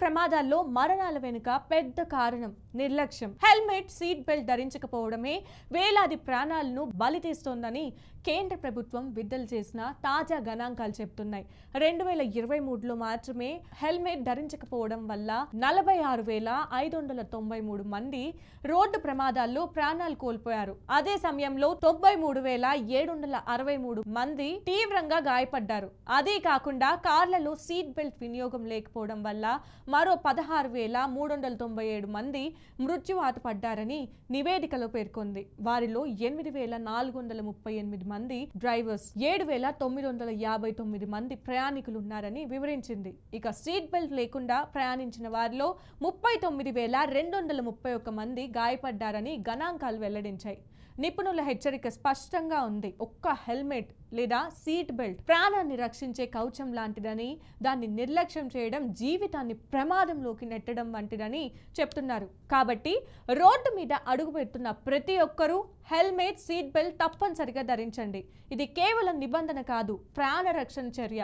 ప్రమాదాల్లో మరణాల వెనుక పెద్ద కారణం నిర్లక్ష్యం. హెల్మెట్, సీట్ బెల్ట్ ధరించకపోవడమే వేలాది ప్రాణాలను బలి తీస్తోందని కేంద్ర ప్రభుత్వం విడుదల చేసిన తాజా గణాంకాలు చెప్తున్నాయి. 2023లో మాత్రమే హెల్మెట్ ధరించకపోవడం వల్ల 46,593 మంది రోడ్డు ప్రమాదాల్లో ప్రాణాలు కోల్పోయారు. అదే సమయంలో 93,763 మంది తీవ్రంగా గాయపడ్డారు. అదే కాకుండా కార్లలో సీట్ బెల్ట్ వినియోగం లేకపోవడం వల్ల మరో 16,397 మంది మృత్యువాత పడ్డారని నివేదికలో పేర్కొంది. వారిలో 8,438 మంది డ్రైవర్స్, 7,959 మంది ప్రయాణికులు ఉన్నారని వివరించింది. ఇక సీట్ బెల్ట్ లేకుండా ప్రయాణించిన వారిలో 39,231 మంది గాయపడ్డారని గణాంకాలు వెల్లడించాయి. నిపుణుల హెచ్చరిక స్పష్టంగా ఉంది. ఒక్క హెల్మెట్ లేదా సీట్ బెల్ట్ ప్రాణాన్ని రక్షించే కవచం లాంటిదని, దాన్ని నిర్లక్ష్యం చేయడం జీవితాన్ని ప్రమాదంలోకి నెట్టడం వంటిదని చెప్తున్నారు. కాబట్టి రోడ్డు మీద అడుగు పెడుతున్న ప్రతి ఒక్కరూ హెల్మెట్, సీట్ బెల్ట్ తప్పనిసరిగా ధరించండి. ఇది కేవలం నిబంధన కాదు, ప్రాణ రక్షణ చర్య.